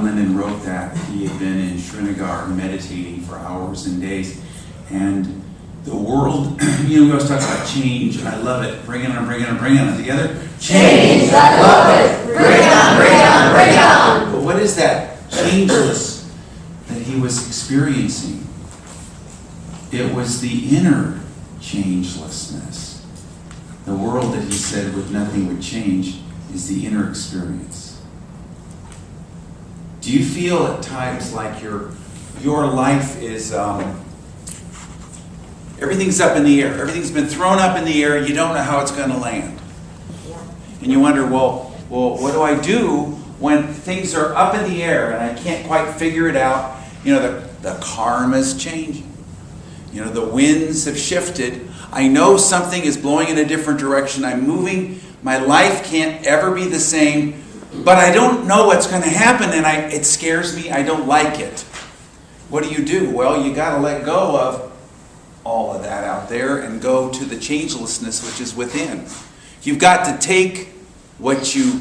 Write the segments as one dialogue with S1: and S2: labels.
S1: John Lennon wrote that, he had been in Srinagar meditating for hours and days. And the world, we always talk about change. I love it. Bring it on, bring it on, bring it on. Together?
S2: Change, I love it. Bring it on, bring it on, bring it on.
S1: But what is that changeless that he was experiencing? It was the inner changelessness. The world that he said nothing would change is the inner experience. Do you feel at times like your life is everything's up in the air? Everything's been thrown up in the air. You don't know how it's going to land. And you wonder, well, what do I do when things are up in the air and I can't quite figure it out? The karma's changing. The winds have shifted. I know something is blowing in a different direction. I'm moving. My life can't ever be the same. But I don't know what's going to happen, and it scares me. I don't like it. What do? Well, you got to let go of all of that out there and go to the changelessness which is within. You've got to take what you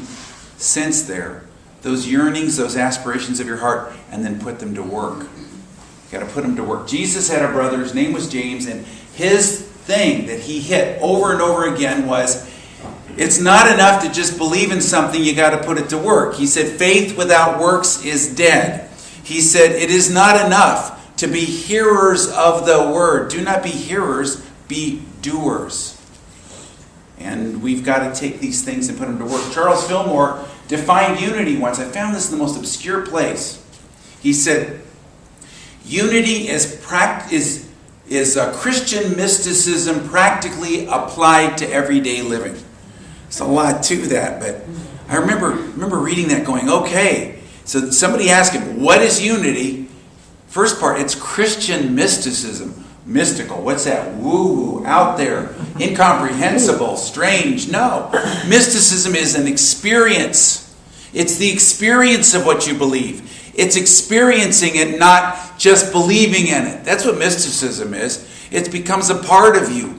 S1: sense there, those yearnings, those aspirations of your heart, and then put them to work. You've got to put them to work. Jesus had a brother, his name was James, and his thing that he hit over and over again was, it's not enough to just believe in something, you got to put it to work. He said, faith without works is dead. He said, it is not enough to be hearers of the word. Do not be hearers, be doers. And we've got to take these things and put them to work. Charles Fillmore defined unity once. I found this in the most obscure place. He said, unity is a Christian mysticism practically applied to everyday living. There's a lot to that, but I remember reading that going, okay. So somebody asked him, what is unity? First part, it's Christian mysticism. Mystical, what's that? Woo-woo, out there, incomprehensible, strange. No. Mysticism is an experience. It's the experience of what you believe. It's experiencing it, not just believing in it. That's what mysticism is. It becomes a part of you.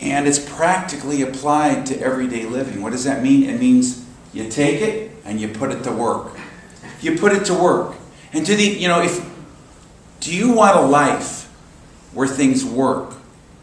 S1: And it's practically applied to everyday living. What does that mean? It means you take it and you put it to work. You put it to work. And do you want a life where things work?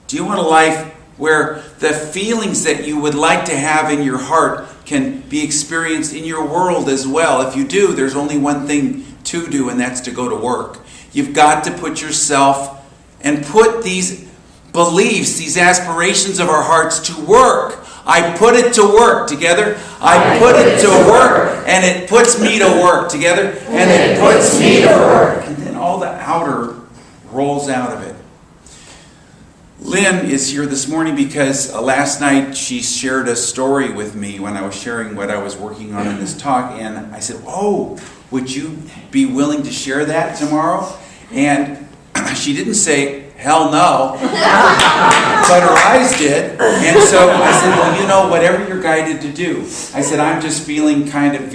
S1: Do you want a life where the feelings that you would like to have in your heart can be experienced in your world as well? If you do, there's only one thing to do, and that's to go to work. You've got to put yourself and put these beliefs, these aspirations of our hearts to work. I put it to work. Together. I put it to work, and it puts me to work. Together. And it puts me to work. And then all the outer rolls out of it. Lynn is here this morning because last night she shared a story with me when I was sharing what I was working on in this talk. And I said, oh, would you be willing to share that tomorrow? And she didn't say, hell no. But her eyes did. And so I said, well, whatever you're guided to do. I said, I'm just feeling kind of,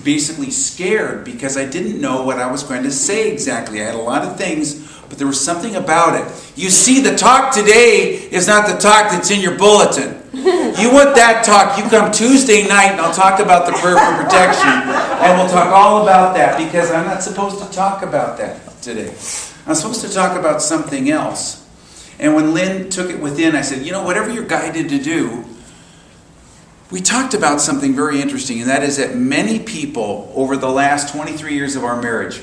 S1: basically scared because I didn't know what I was going to say exactly. I had a lot of things, but there was something about it. You see, the talk today is not the talk that's in your bulletin. You want that talk, you come Tuesday night and I'll talk about the prayer for protection. And we'll talk all about that because I'm not supposed to talk about that today. I'm supposed to talk about something else. And when Lynn took it within, I said, whatever you're guided to do, we talked about something very interesting, and that is that many people over the last 23 years of our marriage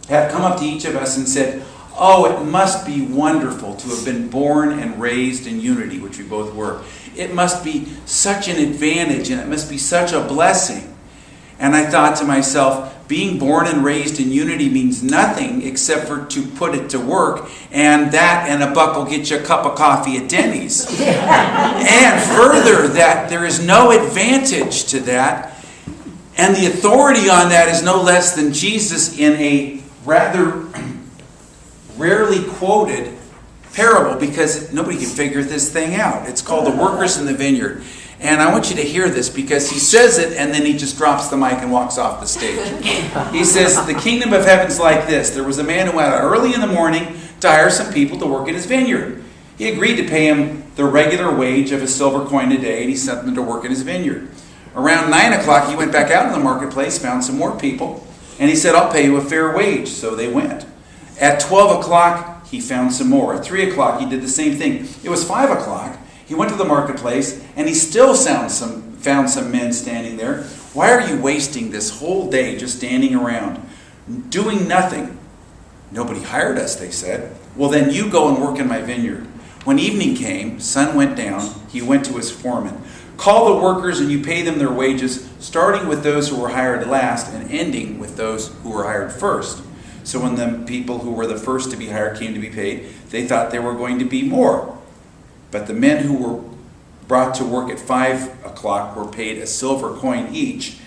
S1: have come up to each of us and said, oh, it must be wonderful to have been born and raised in unity, which we both were. It must be such an advantage, and it must be such a blessing. And I thought to myself, being born and raised in unity means nothing except for to put it to work, and that and a buck will get you a cup of coffee at Denny's. And further, that there is no advantage to that, and the authority on that is no less than Jesus in a rather rarely quoted parable, because nobody can figure this thing out. It's called The Workers in the Vineyard. And I want you to hear this because he says it and then he just drops the mic and walks off the stage. He says, the kingdom of heaven's like this. There was a man who went out early in the morning to hire some people to work in his vineyard. He agreed to pay him the regular wage of a silver coin a day, and he sent them to work in his vineyard. Around 9 o'clock, he went back out in the marketplace, found some more people, and he said, I'll pay you a fair wage. So they went. At 12 o'clock, he found some more. At 3 o'clock, he did the same thing. It was 5 o'clock. He went to the marketplace, and he still found some men standing there. Why are you wasting this whole day just standing around, doing nothing? Nobody hired us, they said. Well, then you go and work in my vineyard. When evening came, sun went down, he went to his foreman. Call the workers and you pay them their wages, starting with those who were hired last and ending with those who were hired first. So when the people who were the first to be hired came to be paid, they thought there were going to be more. But the men who were brought to work at 5 o'clock were paid a silver coin each,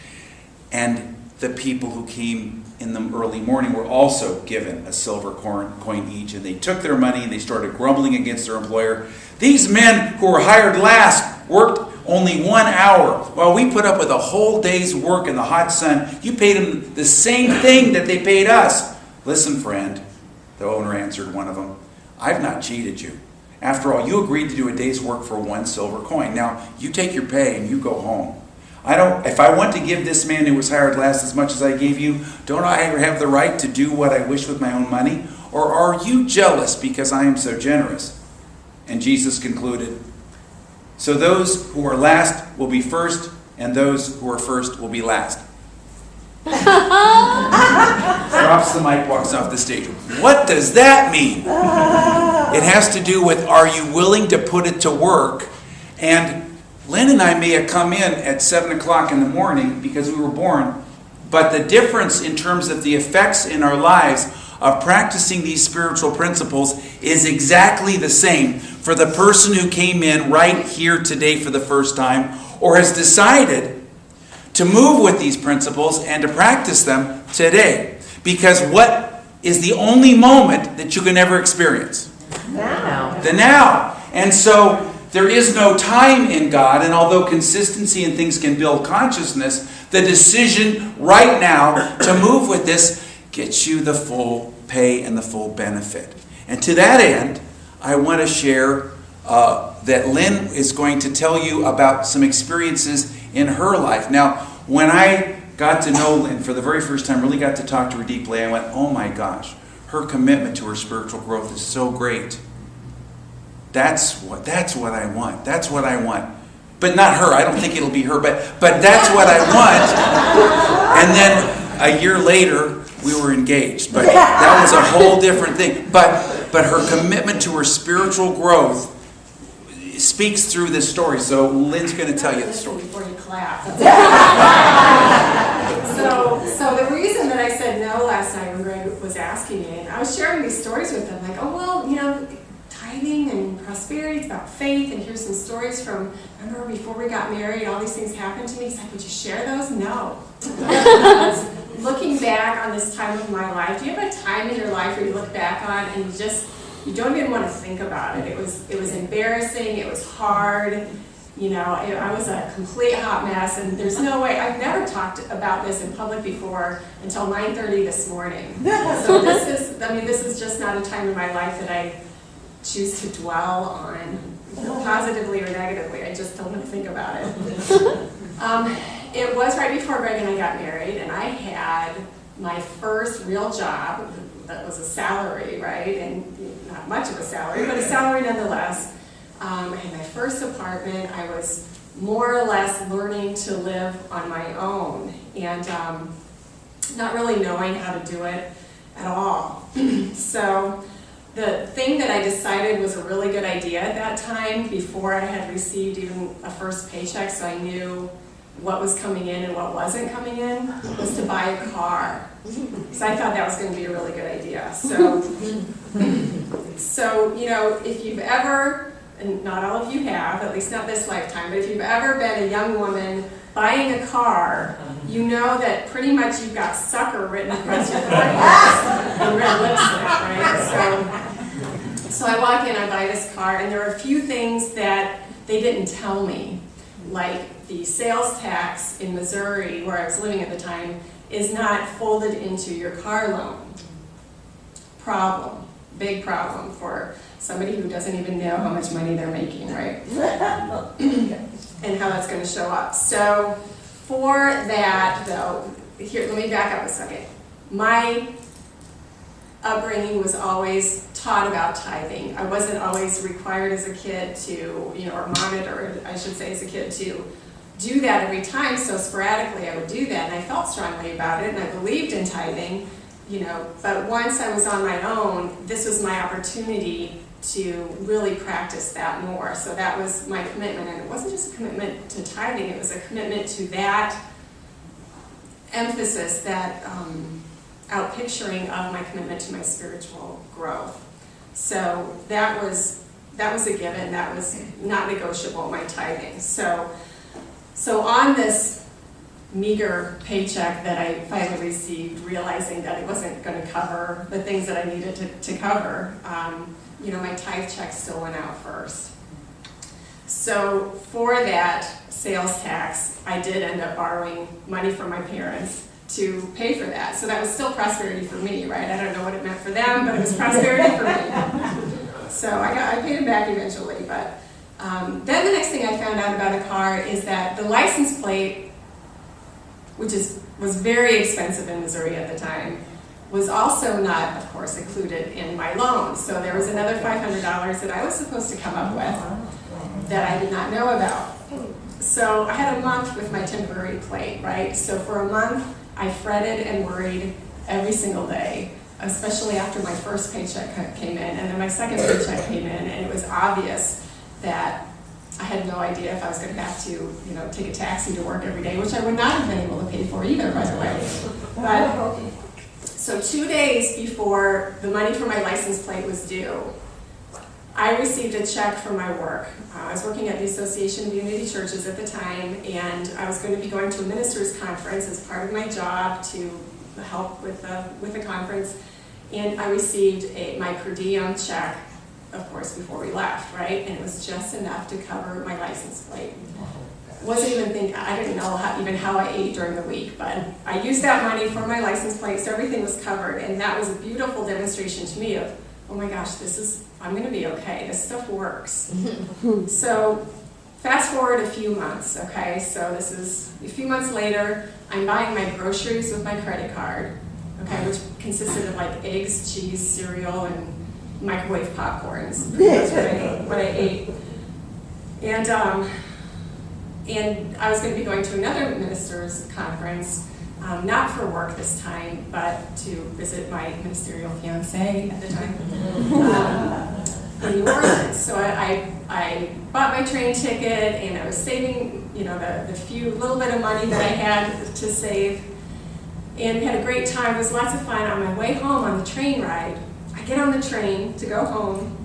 S1: and the people who came in the early morning were also given a silver coin each, and they took their money and they started grumbling against their employer. These men who were hired last worked only 1 hour, while we put up with a whole day's work in the hot sun. You paid them the same thing that they paid us. Listen, friend, the owner answered one of them, I've not cheated you. After all, you agreed to do a day's work for 1 silver coin. Now, you take your pay and you go home. If I want to give this man who was hired last as much as I gave you, don't I have the right to do what I wish with my own money? Or are you jealous because I am so generous? And Jesus concluded, so those who are last will be first, and those who are first will be last. Drops the mic, walks off the stage. What does that mean? It has to do with, are you willing to put it to work? And Lynn and I may have come in at 7 o'clock in the morning because we were born, but the difference in terms of the effects in our lives of practicing these spiritual principles is exactly the same for the person who came in right here today for the first time, or has decided to move with these principles and to practice them today. Because what is the only moment that you can ever experience?
S2: Now.
S1: The now. And so there is no time in God, and although consistency and things can build consciousness, the decision right now to move with this gets you the full pay and the full benefit. And to that end, I want to share that Lynn is going to tell you about some experiences in her life. Now, when I got to know Lynn for the very first time, really got to talk to her deeply, I went, oh my gosh, her commitment to her spiritual growth is so great. That's what I want. That's what I want. But not her. I don't think it'll be her, but that's what I want. And then a year later, we were engaged. But that was a whole different thing. But her commitment to her spiritual growth speaks through this story. So Lynn's going to tell you the story.
S3: Before you clap. So the reason that I said no last night when Greg was asking me, and I was sharing these stories with him, like, oh, well, tithing and prosperity, it's about faith, and here's some stories from, remember before we got married, all these things happened to me. He's like, would you share those? No. Looking back on this time of my life, do you have a time in your life where you look back on and you don't even want to think about it? It was embarrassing, it was hard, I was a complete hot mess, and there's no way, I've never talked about this in public before until 9:30 this morning. So this is just not a time in my life that I choose to dwell on, positively or negatively. I just don't want to think about it. It was right before Greg and I got married, and I had my first real job that was a salary, right? And not much of a salary, but a salary nonetheless. I had my first apartment. I was more or less learning to live on my own, and not really knowing how to do it at all. So the thing that I decided was a really good idea at that time, before I had received even a first paycheck, so I knew what was coming in and what wasn't coming in, was to buy a car. So I thought that was going to be a really good idea. So if you've ever, and not all of you have, at least not this lifetime, but if you've ever been a young woman buying a car, you know that pretty much you've got sucker written across your forehead in red lipstick, right? So I walk in, I buy this car, and there are a few things that they didn't tell me, like the sales tax in Missouri, where I was living at the time, is not folded into your car loan. Problem, big problem for somebody who doesn't even know how much money they're making, right? And how that's going to show up. So For that, though, here, let me back up a second. My upbringing was always taught about tithing. I wasn't always required as a kid to, or monitored, I should say, as a kid to do that every time, so sporadically I would do that, and I felt strongly about it, and I believed in tithing, but once I was on my own, this was my opportunity to really practice that more. So that was my commitment, and it wasn't just a commitment to tithing, it was a commitment to that emphasis, that outpicturing of my commitment to my spiritual growth. So that was a given, that was not negotiable, my tithing. So on this meager paycheck that I finally received, realizing that it wasn't going to cover the things that I needed to cover, my tithe check still went out first. So for that sales tax, I did end up borrowing money from my parents to pay for that. So that was still prosperity for me, right? I don't know what it meant for them, but it was prosperity for me. So I paid it back eventually, but then the next thing I found out about a car is that the license plate, which was very expensive in Missouri at the time, was also not, of course, included in my loan. So there was another $500 that I was supposed to come up with that I did not know about. So I had a month with my temporary plate, right? So for a month, I fretted and worried every single day, especially after my first paycheck came in, and then my second paycheck came in, and it was obvious that I had no idea if I was going to have to, take a taxi to work every day, which I would not have been able to pay for either, by the way. But so 2 days before the money for my license plate was due, I received a check from my work. I was working at the Association of Unity Churches at the time, and I was going to be going to a ministers' conference as part of my job to help with the conference. And I received my per diem check, of course, before we left, right? And it was just enough to cover my license plate. I didn't know how I ate during the week, but I used that money for my license plate, so everything was covered, and that was a beautiful demonstration to me of, oh my gosh, I'm gonna be okay, this stuff works. So fast forward a few months, okay? So this is a few months later, I'm buying my groceries with my credit card, okay, which consisted of like eggs, cheese, cereal, and microwave popcorns. That's what I ate. And I was going to be going to another minister's conference, not for work this time, but to visit my ministerial fiance at the time in New Orleans. So I bought my train ticket, and I was saving, the little bit of money that I had to save, and we had a great time. It was lots of fun. On my way home on the train ride, I get on the train to go home,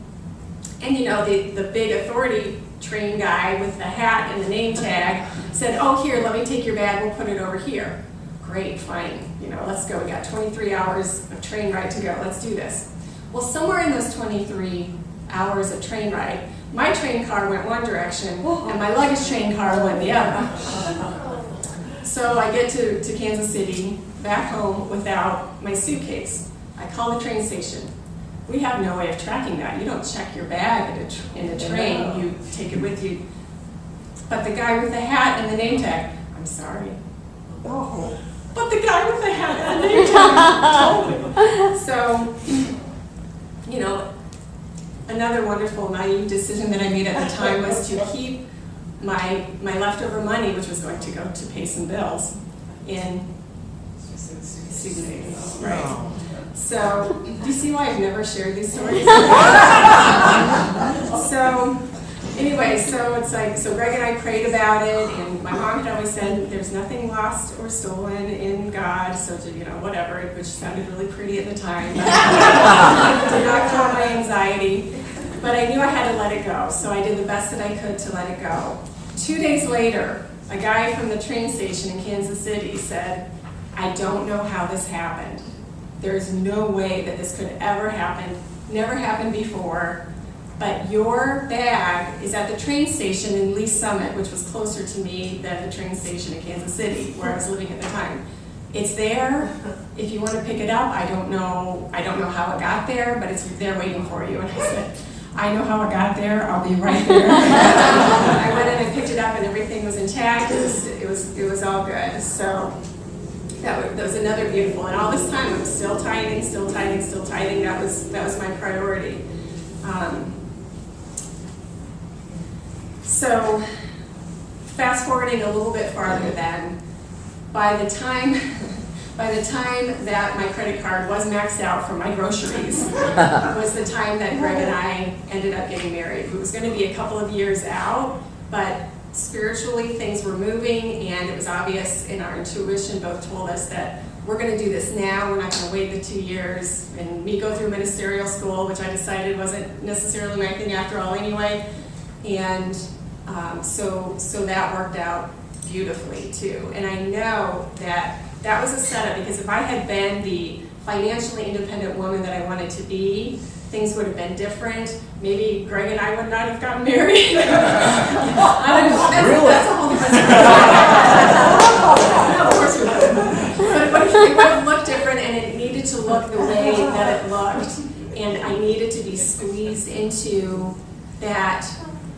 S3: and the big authority train guy with the hat and the name tag said, oh, here, let me take your bag, we'll put it over here. Great, fine, let's go. We got 23 hours of train ride to go, let's do this. Well, somewhere in those 23 hours of train ride, my train car went one direction, and my luggage train car went the other. So I get to Kansas City, back home, without my suitcase. I call the train station. We have no way of tracking that. You don't check your bag in a train, you take it with you. But the guy with the hat and the name tag, I'm sorry. Oh. But the guy with the hat and the name tag told me. So, another wonderful naive decision that I made at the time was to keep my leftover money, which was going to go to pay some bills, in souvenirs, right? So, do you see why I've never shared these stories? So, anyway, so Greg and I prayed about it, and my mom had always said, there's nothing lost or stolen in God, so whatever, which sounded really pretty at the time. Did not calm my anxiety, but I knew I had to let it go, so I did the best that I could to let it go. 2 days later, a guy from the train station in Kansas City said, I don't know how this happened. There's no way that this could ever happen, never happened before, but your bag is at the train station in Lee Summit, which was closer to me than the train station in Kansas City, where I was living at the time. It's there. If you want to pick it up, I don't know how it got there, but it's there waiting for you. And I said, I know how I got there. I'll be right there. I went in and picked it up, and everything was intact. It was all good. So that was another beautiful. And all this time, I'm still tithing, still tithing, still tithing. That was my priority. So fast forwarding a little bit farther, then by the time that my credit card was maxed out for my groceries was the time that Greg and I ended up getting married. It was going to be a couple of years out, but spiritually things were moving, and it was obvious, in our intuition both told us that we're going to do this now. We're not going to wait the 2 years and me go through ministerial school, which I decided wasn't necessarily my thing after all anyway. And so that worked out beautifully too. And I know that was a setup, because if I had been the financially independent woman that I wanted to be, things would have been different. Maybe Greg and I would not have gotten married. I don't know. That's a whole different story. No, of course we wouldn't. But it would have looked different, and it needed to look the way that it looked. And I needed to be squeezed into that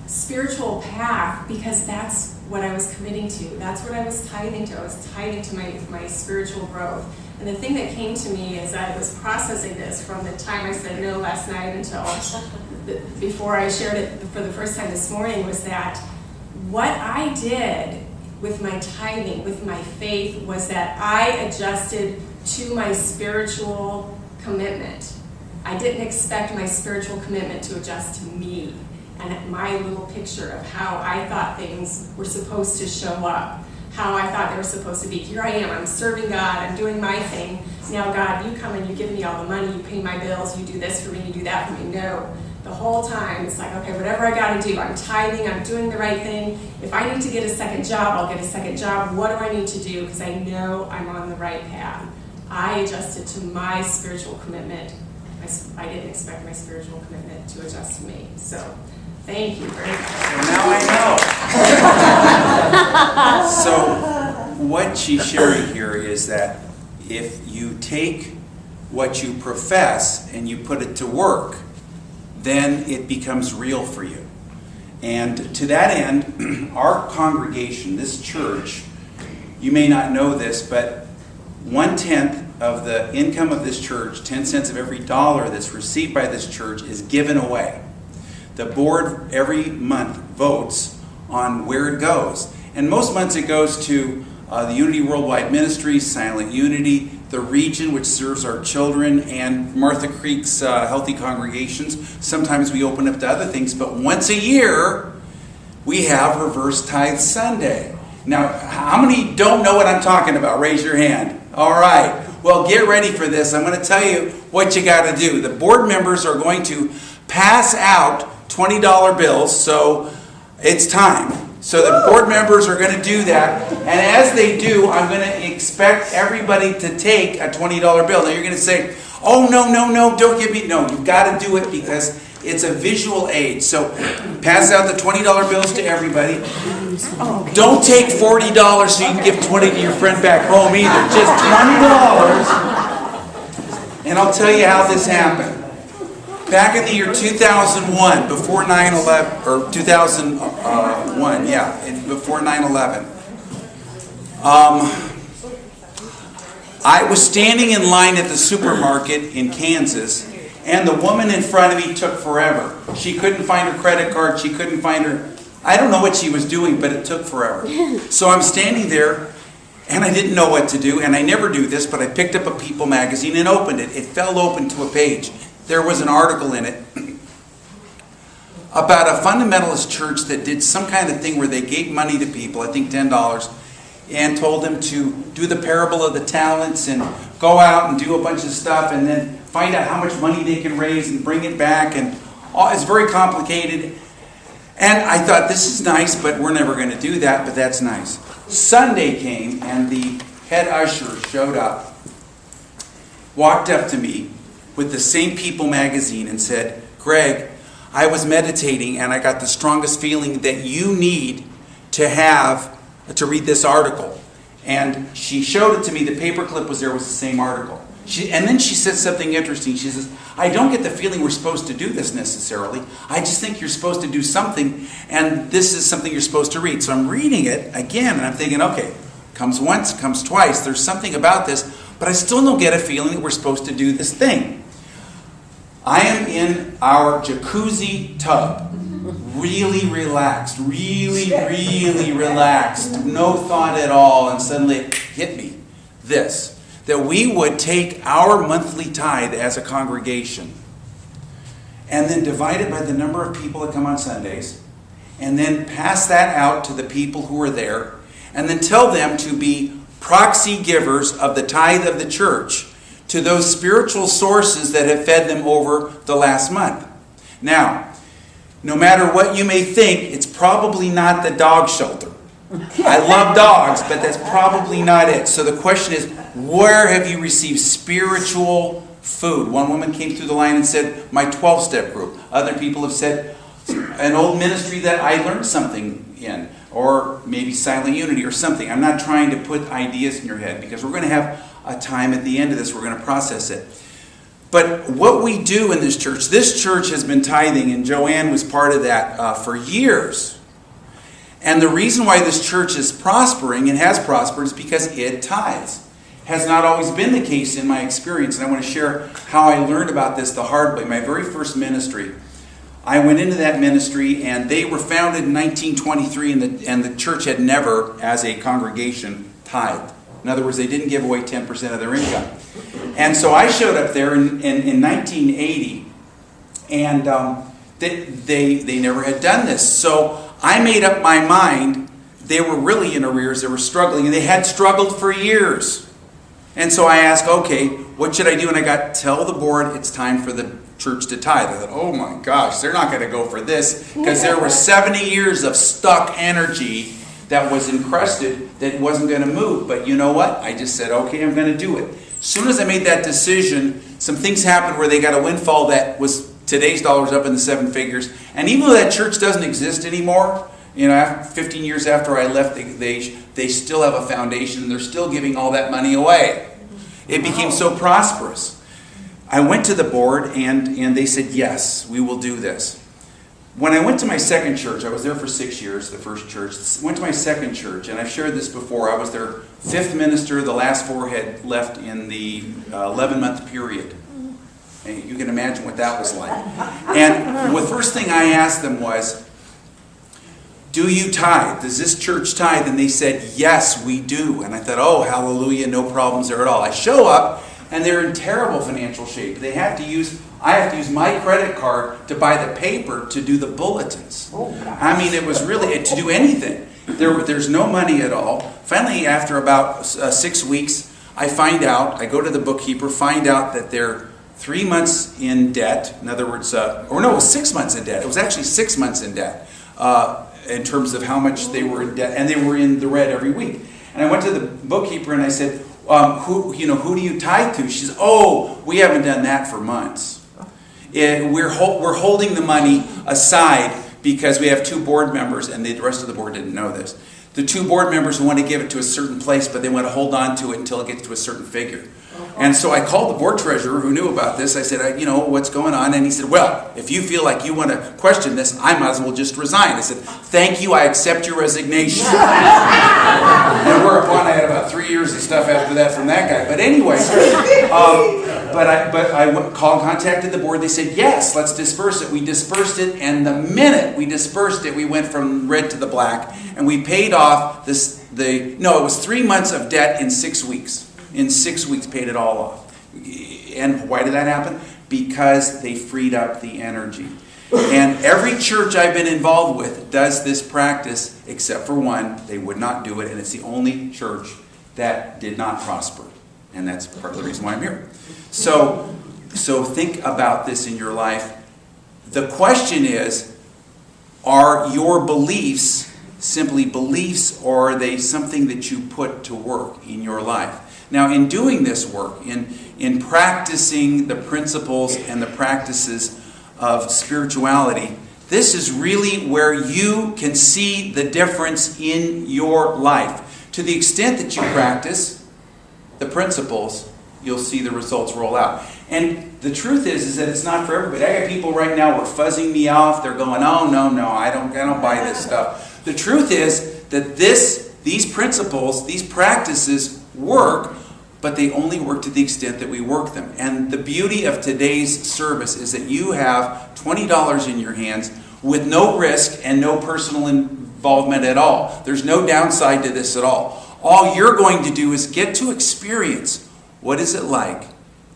S3: spiritual path, because that's what I was committing to. That's what I was tithing to. I was tithing to my spiritual growth. And the thing that came to me as I was processing this from the time I said no last night until before I shared it for the first time this morning was that what I did with my tithing, with my faith, was that I adjusted to my spiritual commitment. I didn't expect my spiritual commitment to adjust to me and my little picture of how I thought things were supposed to show up, how I thought they were supposed to be. Here I am, I'm serving God, I'm doing my thing. Now God, you come and you give me all the money, you pay my bills, you do this for me, you do that for me. No, the whole time it's like, okay, whatever I gotta do, I'm tithing, I'm doing the right thing. If I need to get a second job, I'll get a second job. What do I need to do? Because I know I'm on the right path. I adjusted to my spiritual commitment. I didn't expect my spiritual commitment to adjust to me. So thank you very much.
S1: Now I know. So what she's sharing here is that if you take what you profess and you put it to work, then it becomes real for you. And to that end, our congregation, this church, you may not know this, but 1/10 of the income of this church, 10 cents of every dollar that's received by this church, is given away. The board every month votes on where it goes. And most months it goes to the Unity Worldwide Ministries, Silent Unity, the region which serves our children, and Martha Creek's healthy congregations. Sometimes we open up to other things, but once a year we have Reverse Tithe Sunday. Now, how many don't know what I'm talking about? Raise your hand. All right. Well, get ready for this. I'm going to tell you what you got to do. The board members are going to pass out $20 bills, so it's time. So the board members are going to do that, and as they do, I'm going to expect everybody to take a $20 bill. Now you're going to say, oh, no, don't give me, no, you've got to do it because it's a visual aid. So pass out the $20 bills to everybody. Don't take $40 so you can give 20 to your friend back home either. Just $20. And I'll tell you how this happened. Back in the year 2001, before 9/11, or 2001, before 9/11, I was standing in line at the supermarket in Kansas, and the woman in front of me took forever. She couldn't find her credit card, she couldn't find her, I don't know what she was doing, but it took forever. So I'm standing there, and I didn't know what to do, and I never do this, but I picked up a People magazine and opened it. It fell open to a page. There was an article in it about a fundamentalist church that did some kind of thing where they gave money to people, I think $10, and told them to do the parable of the talents and go out and do a bunch of stuff and then find out how much money they can raise and bring it back. And it's very complicated. And I thought, this is nice, but we're never going to do that, but that's nice. Sunday came, and the head usher showed up, walked up to me with the same People magazine and said, Greg, I was meditating and I got the strongest feeling that you need to read this article. And she showed it to me. The paperclip was there, was the same article. And then she said something interesting. She says, I don't get the feeling we're supposed to do this necessarily. I just think you're supposed to do something, and this is something you're supposed to read. So I'm reading it again, and I'm thinking, okay, comes once, comes twice. There's something about this, but I still don't get a feeling that we're supposed to do this thing. I am in our jacuzzi tub, really relaxed, really relaxed, no thought at all, and suddenly it hit me, this, that we would take our monthly tithe as a congregation and then divide it by the number of people that come on Sundays, and then pass that out to the people who are there, and then tell them to be proxy givers of the tithe of the church to those spiritual sources that have fed them over the last month. Now, no matter what you may think, it's probably not the dog shelter. I love dogs, but that's probably not it. So the question is, where have you received spiritual food? One woman came through the line and said, my 12-step group. Other people have said, an old ministry that I learned something in, or maybe Silent Unity or something. I'm not trying to put ideas in your head, because we're going to have a time at the end of this, we're going to process it. But what we do in this church has been tithing, and Joanne was part of that for years. And the reason why this church is prospering and has prospered is because it tithes. Has not always been the case in my experience, and I want to share how I learned about this the hard way. My very first ministry, I went into that ministry, and they were founded in 1923, and the church had never, as a congregation, tithed. In other words, they didn't give away 10% of their income. And so I showed up there in 1980, and they never had done this. So I made up my mind. They were really in arrears. They were struggling, and they had struggled for years. And so I asked, okay, what should I do? And I got, tell the board it's time for the church to tithe. I thought, oh my gosh, they're not going to go for this, because there were 70 years of stuck energy that was encrusted that wasn't going to move. But you know what? I just said, okay, I'm going to do it. As soon as I made that decision, some things happened where they got a windfall that was today's dollars up in the 7 figures. And even though that church doesn't exist anymore, 15 years after I left, they still have a foundation, and they're still giving all that money away. It became so prosperous. I went to the board, and they said, yes, we will do this. When I went to my second church, I was there for 6 years, the first church. Went to my second church, and I've shared this before. I was their 5th minister. The last 4 had left in the 11-month period. And you can imagine what that was like. And the first thing I asked them was, do you tithe? Does this church tithe? And they said, yes, we do. And I thought, oh, hallelujah, no problems there at all. I show up, and they're in terrible financial shape. I have to use my credit card to buy the paper to do the bulletins. I mean, it was really, to do anything. There's no money at all. Finally, after about 6 weeks, I go to the bookkeeper, find out that they're 3 months in debt. In other words, it was 6 months in debt. It was actually 6 months in debt in terms of how much they were in debt. And they were in the red every week. And I went to the bookkeeper and I said, who do you tithe to? She said, oh, we haven't done that for months. We're holding the money aside because we have 2 board members, and the rest of the board didn't know this. The 2 board members want to give it to a certain place, but they want to hold on to it until it gets to a certain figure. And so I called the board treasurer who knew about this. I said, what's going on? And he said, well, if you feel like you want to question this, I might as well just resign. I said, thank you, I accept your resignation. And whereupon I had about 3 years of stuff after that from that guy. But anyway, I contacted the board. They said, yes, let's disperse it. We dispersed it, and the minute we dispersed it, we went from red to the black, and we paid off it was 3 months of debt in 6 weeks. In 6 weeks, paid it all off. And why did that happen? Because they freed up the energy. And every church I've been involved with does this practice, except for one. They would not do it, and it's the only church that did not prosper. And that's part of the reason why I'm here. So think about this in your life. The question is, are your beliefs simply beliefs, or are they something that you put to work in your life? Now, in doing this work, in practicing the principles and the practices of spirituality, this is really where you can see the difference in your life. To the extent that you practice the principles, you'll see the results roll out. And the truth is that it's not for everybody. I got people right now who are fuzzing me off. They're going, oh, no, I don't buy this stuff. The truth is that these principles, these practices work, but they only work to the extent that we work them. And the beauty of today's service is that you have $20 in your hands with no risk and no personal involvement at all. There's no downside to this at all. All you're going to do is get to experience what is it like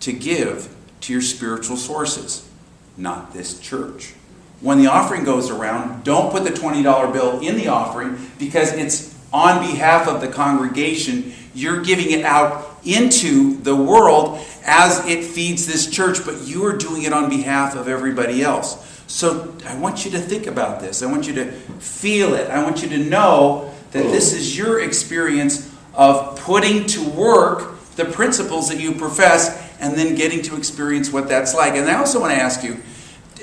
S1: to give to your spiritual sources, not this church. When the offering goes around, don't put the $20 bill in the offering because it's on behalf of the congregation. You're giving it out into the world as it feeds this church, but you are doing it on behalf of everybody else. So I want you to think about this. I want you to feel it. I want you to know that this is your experience of putting to work the principles that you profess and then getting to experience what that's like. And I also want to ask you,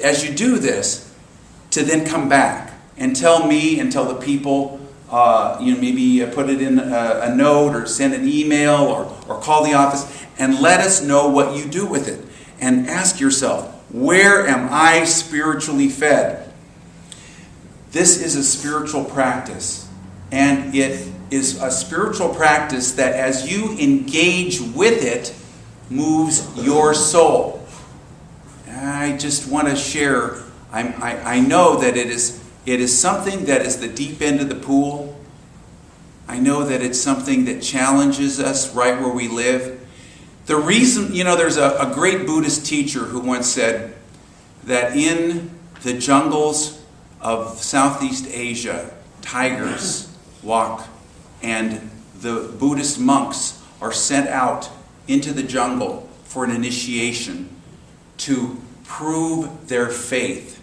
S1: as you do this, to then come back and tell me and tell the people, maybe put it in a note or send an email or call the office and let us know what you do with it. And ask yourself, where am I spiritually fed? This is a spiritual practice. And it is a spiritual practice that as you engage with it, moves your soul. I just want to share, I know that it is something that is the deep end of the pool. I know that it's something that challenges us right where we live. The reason, there's a great Buddhist teacher who once said that in the jungles of Southeast Asia, tigers walk, and the Buddhist monks are sent out into the jungle for an initiation to prove their faith.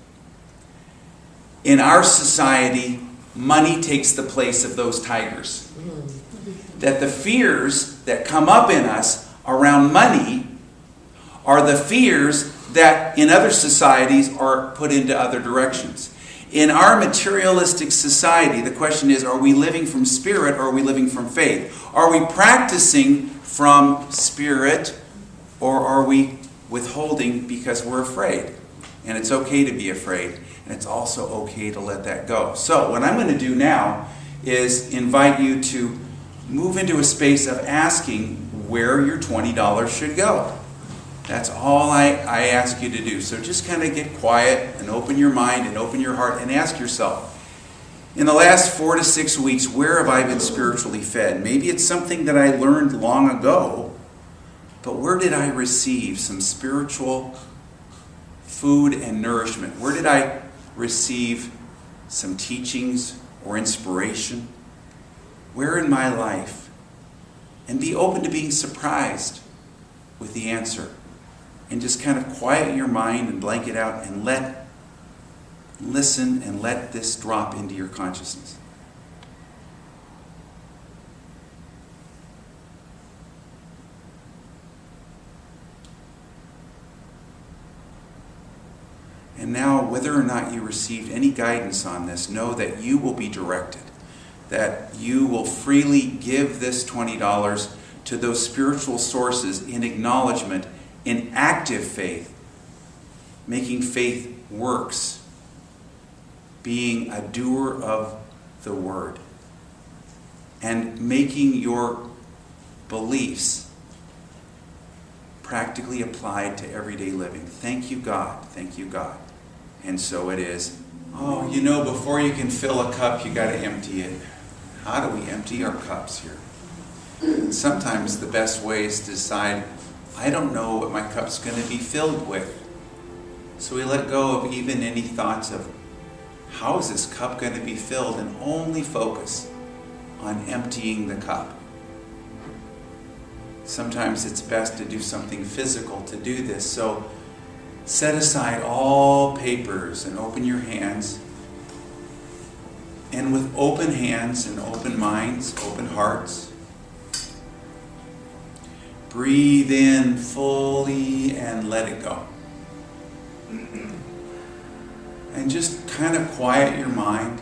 S1: In our society, money takes the place of those tigers. That the fears that come up in us around money are the fears that in other societies are put into other directions. In our materialistic society, the question is, are we living from spirit or are we living from faith? Are we practicing from spirit or are we withholding because we're afraid? And it's okay to be afraid, and it's also okay to let that go. So what I'm going to do now is invite you to move into a space of asking where your $20 should go. That's all I ask you to do. So just kind of get quiet and open your mind and open your heart and ask yourself, in the last 4 to 6 weeks, where have I been spiritually fed? Maybe it's something that I learned long ago, but where did I receive some spiritual food and nourishment? Where did I receive some teachings or inspiration? Where in my life? And be open to being surprised with the answer. And just kind of quiet your mind and blank it out and listen and let this drop into your consciousness. And now, whether or not you received any guidance on this, know that you will be directed. That you will freely give this $20 to those spiritual sources in acknowledgement, in active faith, making faith works, being a doer of the word, and making your beliefs practically applied to everyday living. Thank you, God. Thank you, God. And so it is. Oh, before you can fill a cup, you got to empty it. How do we empty our cups here? And sometimes the best way is to decide, I don't know what my cup's going to be filled with. So we let go of even any thoughts of, how is this cup going to be filled? And only focus on emptying the cup. Sometimes it's best to do something physical to do this. So set aside all papers and open your hands. And with open hands and open minds, open hearts, breathe in fully and let it go. And just kind of quiet your mind.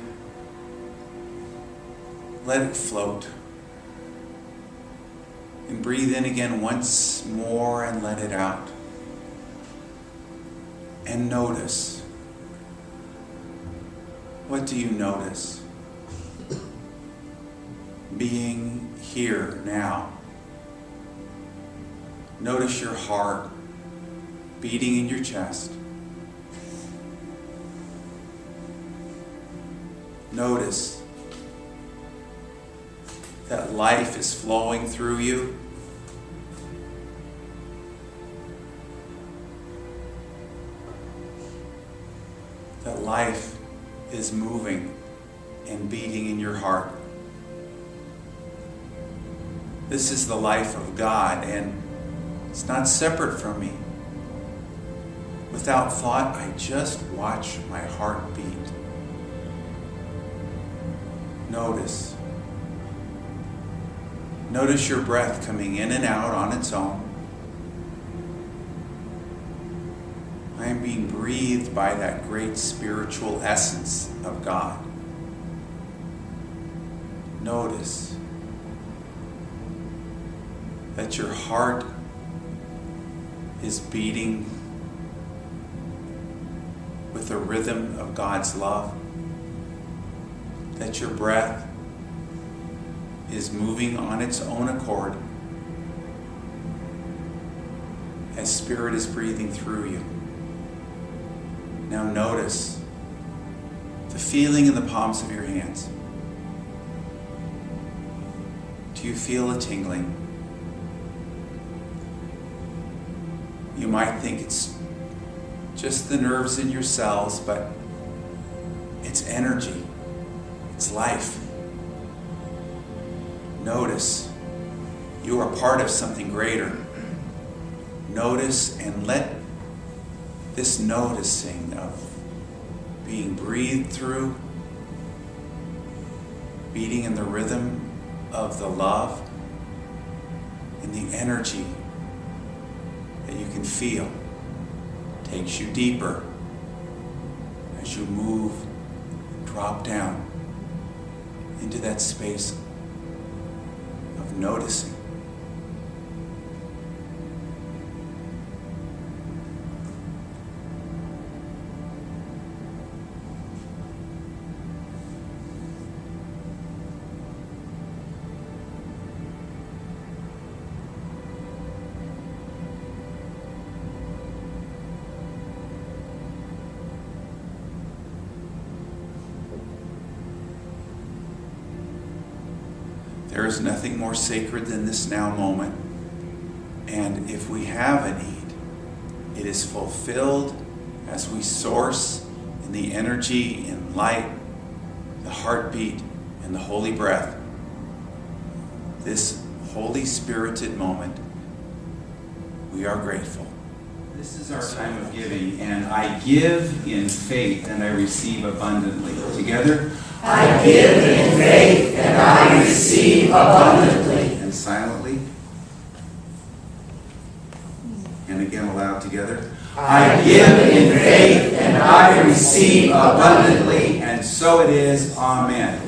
S1: Let it float. And breathe in again once more and let it out. And notice. What do you notice? Being here now. Notice your heart beating in your chest. Notice that life is flowing through you. That life is moving and beating in your heart. This is the life of God, and it's not separate from me. Without thought, I just watch my heart beat. Notice. Notice your breath coming in and out on its own. I am being breathed by that great spiritual essence of God. Notice that your heart is beating with the rhythm of God's love. That your breath is moving on its own accord as Spirit is breathing through you. Now notice the feeling in the palms of your hands. Do you feel a tingling? You might think it's just the nerves in your cells, but it's energy. It's life. Notice you are part of something greater. Notice and let this noticing of being breathed through, beating in the rhythm of the love and the energy that you can feel takes you deeper as you move, drop down into that space of noticing. There is nothing more sacred than this now moment. And if we have a need, it is fulfilled as we source in the energy and light, the heartbeat, and the holy breath. This Holy Spirited moment, we are grateful. This is our time of giving, and I give in faith and I receive abundantly. Together,
S2: I give in faith and I receive abundantly.
S1: And silently. And again aloud together.
S2: I give in faith and I receive abundantly.
S1: And so it is. Amen.